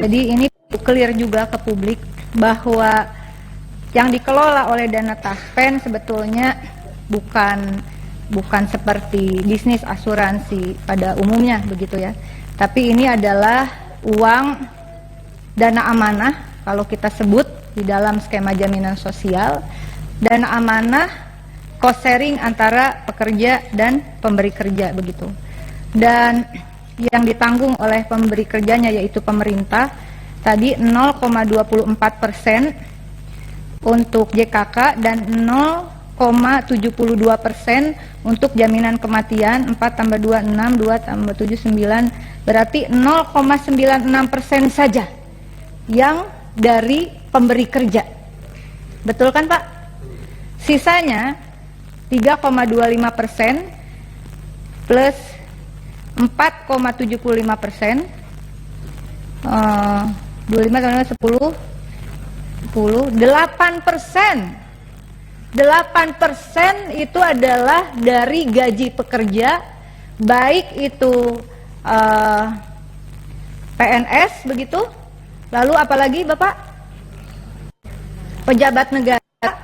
Jadi ini clear juga ke publik bahwa yang dikelola oleh dana Taspen sebetulnya bukan seperti bisnis asuransi pada umumnya begitu ya. Tapi ini adalah uang dana amanah kalau kita sebut di dalam skema jaminan sosial, dana amanah cost sharing antara pekerja dan pemberi kerja begitu. Dan yang ditanggung oleh pemberi kerjanya yaitu pemerintah tadi 0,24% untuk JKK dan 0,72% untuk jaminan kematian. 4 tambah 2 6, 2 tambah 7 9, berarti 0,96% saja yang dari pemberi kerja. Betul kan Pak? Sisanya 3,25% plus 4,75%, 25 tambah 10, 8% itu adalah dari gaji pekerja, baik itu PNS begitu, lalu apalagi Bapak? Pejabat negara,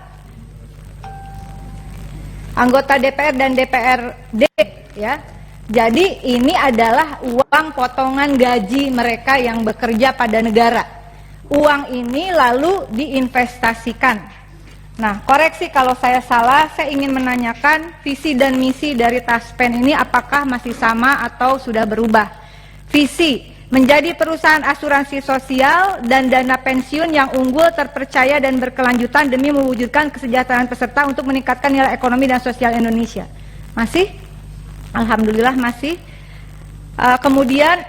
anggota DPR dan DPRD ya. Jadi ini adalah uang potongan gaji mereka yang bekerja pada negara. Uang ini lalu diinvestasikan. Nah, koreksi kalau saya salah, saya ingin menanyakan visi dan misi dari Taspen ini apakah masih sama atau sudah berubah? Visi, menjadi perusahaan asuransi sosial dan dana pensiun yang unggul, terpercaya dan berkelanjutan demi mewujudkan kesejahteraan peserta untuk meningkatkan nilai ekonomi dan sosial Indonesia. Masih? Alhamdulillah masih. Kemudian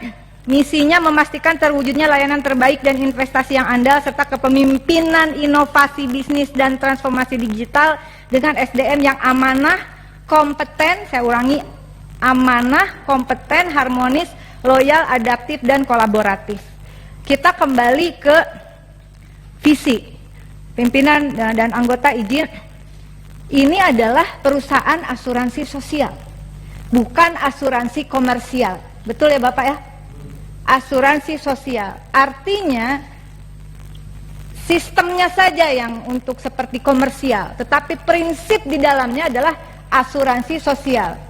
misinya memastikan terwujudnya layanan terbaik dan investasi yang andal serta kepemimpinan inovasi bisnis dan transformasi digital dengan SDM yang amanah, kompeten, saya ulangi, amanah, kompeten, harmonis, loyal, adaptif, dan kolaboratif. Kita kembali ke visi. Pimpinan dan anggota izin, ini adalah perusahaan asuransi sosial, bukan asuransi komersial. Betul ya Bapak ya? Asuransi sosial. Artinya sistemnya saja yang untuk seperti komersial, tetapi prinsip di dalamnya adalah asuransi sosial.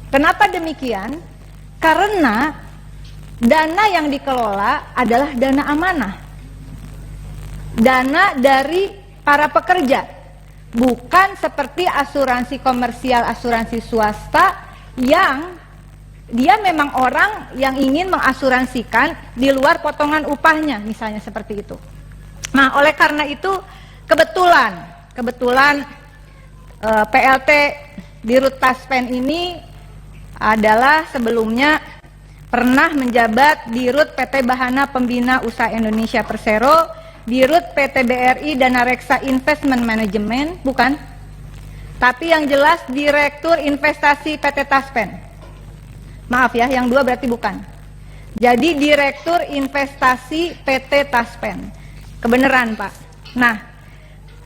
Kenapa demikian? Karena dana yang dikelola adalah dana amanah. Dana dari para pekerja. Bukan seperti asuransi komersial, asuransi swasta yang dia memang orang yang ingin mengasuransikan di luar potongan upahnya, misalnya seperti itu. Nah, oleh karena itu kebetulan PLT Dirut Taspen ini adalah sebelumnya pernah menjabat Dirut PT Bahana Pembina Usaha Indonesia Persero, Dirut PT BRI Dana Reksa Investment Management, bukan? Tapi yang jelas Direktur Investasi PT Taspen. Maaf ya, yang dua berarti bukan. Jadi Direktur Investasi PT Taspen. Kebenaran Pak. Nah,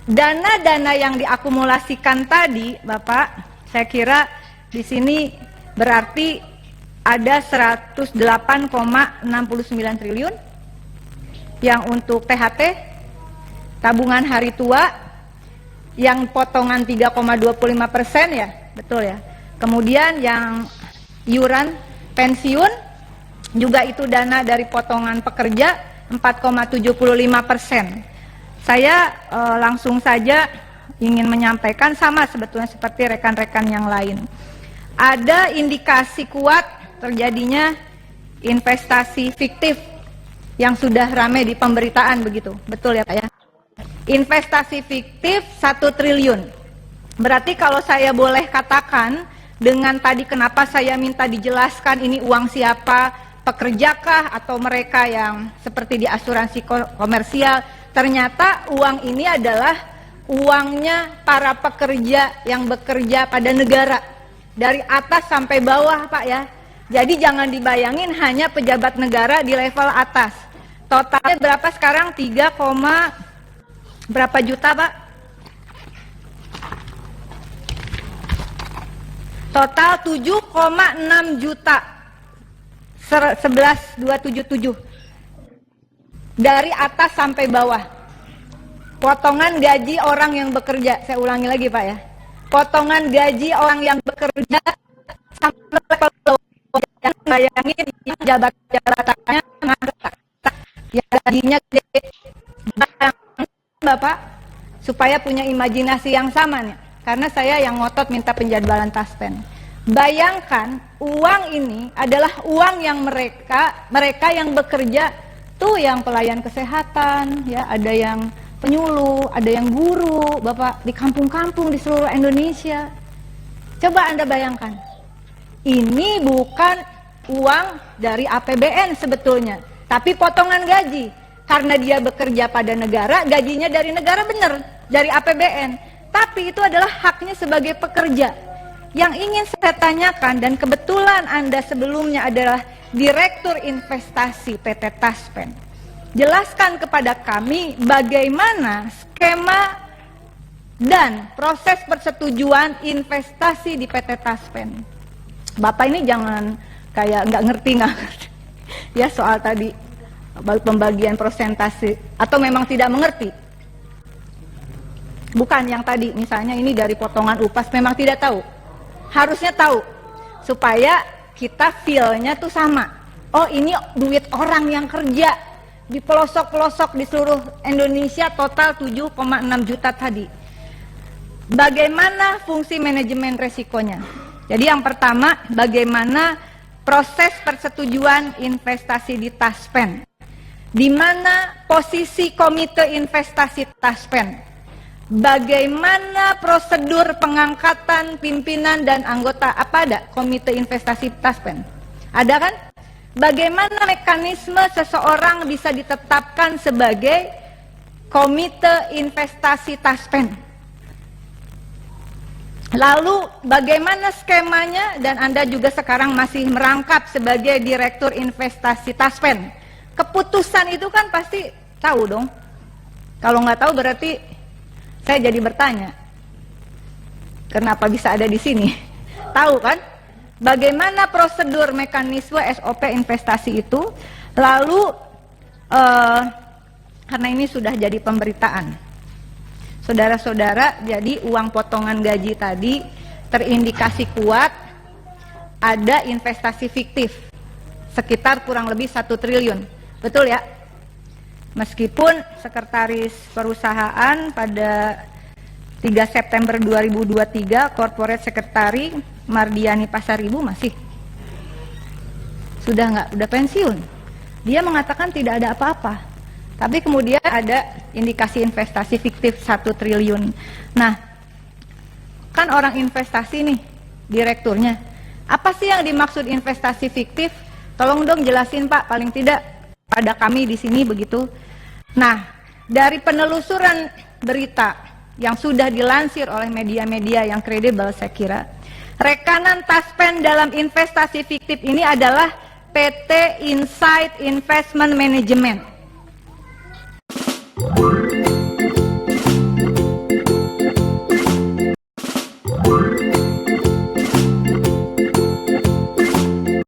dana-dana yang diakumulasikan tadi, Bapak, saya kira di sini berarti ada 108,69 triliun yang untuk THT, tabungan hari tua, yang potongan 3,25% ya, betul ya. Kemudian yang iuran pensiun juga itu dana dari potongan pekerja 4,75%. Saya langsung saja ingin menyampaikan sama sebetulnya seperti rekan-rekan yang lain. Ada indikasi kuat terjadinya investasi fiktif yang sudah ramai di pemberitaan begitu. Betul ya Pak ya? Investasi fiktif 1 triliun. Berarti kalau saya boleh katakan dengan tadi kenapa saya minta dijelaskan ini uang siapa, pekerjakah atau mereka yang seperti di asuransi komersial, ternyata uang ini adalah uangnya para pekerja yang bekerja pada negara dari atas sampai bawah Pak ya. Jadi jangan dibayangin hanya pejabat negara di level atas. Totalnya berapa sekarang? 3, berapa juta Pak? Total 7,6 juta 11277 dari atas sampai bawah. Potongan gaji orang yang bekerja, saya ulangi lagi Pak ya. Potongan gaji orang yang bekerja sampai level bawah. Yang bayangin jabatannya ya gajinya gede. Bapak supaya punya imajinasi yang sama nih. Karena saya yang ngotot minta penjadwalan taspen. Bayangkan uang ini adalah uang yang mereka yang bekerja tuh, yang pelayan kesehatan, ya ada yang penyuluh, ada yang guru, Bapak di kampung-kampung di seluruh Indonesia. Coba Anda bayangkan, ini bukan uang dari APBN sebetulnya, tapi potongan gaji. Karena dia bekerja pada negara, gajinya dari negara benar, dari APBN. Tapi itu adalah haknya sebagai pekerja. Yang ingin saya tanyakan, dan kebetulan Anda sebelumnya adalah Direktur Investasi PT Taspen. Jelaskan kepada kami bagaimana skema dan proses persetujuan investasi di PT Taspen. Bapak ini jangan kayak nggak ngerti ya soal tadi pembagian persentase, atau memang tidak mengerti. Bukan yang tadi, misalnya ini dari potongan upas, memang tidak tahu. Harusnya tahu, supaya kita feel-nya tuh sama. Oh ini duit orang yang kerja di pelosok-pelosok di seluruh Indonesia, total 7,6 juta tadi. Bagaimana fungsi manajemen resikonya? Jadi yang pertama, bagaimana proses persetujuan investasi di Taspen? Di mana posisi komite investasi Taspen? Bagaimana prosedur pengangkatan pimpinan dan anggota? Apa ada komite investasi Taspen? Ada kan? Bagaimana mekanisme seseorang bisa ditetapkan sebagai komite investasi Taspen? Lalu bagaimana skemanya? Dan Anda juga sekarang masih merangkap sebagai Direktur Investasi Taspen. Keputusan itu kan pasti tahu dong. Kalau nggak tahu berarti saya jadi bertanya, kenapa bisa ada di sini? Tahu kan? Bagaimana prosedur mekanisme SOP investasi itu? Lalu, karena ini sudah jadi pemberitaan, saudara-saudara, jadi uang potongan gaji tadi terindikasi kuat ada investasi fiktif sekitar kurang lebih 1 triliun, betul ya? Meskipun sekretaris perusahaan pada 3 September 2023, corporate secretary Mardiani Pasaribu masih udah pensiun. Dia mengatakan tidak ada apa-apa. Tapi kemudian ada indikasi investasi fiktif 1 triliun. Nah, kan orang investasi nih, direkturnya. Apa sih yang dimaksud investasi fiktif? Tolong dong jelasin Pak, paling tidak pada kami di sini begitu. Nah, dari penelusuran berita yang sudah dilansir oleh media-media yang kredibel, saya kira rekanan Taspen dalam investasi fiktif ini adalah PT Insight Investment Management.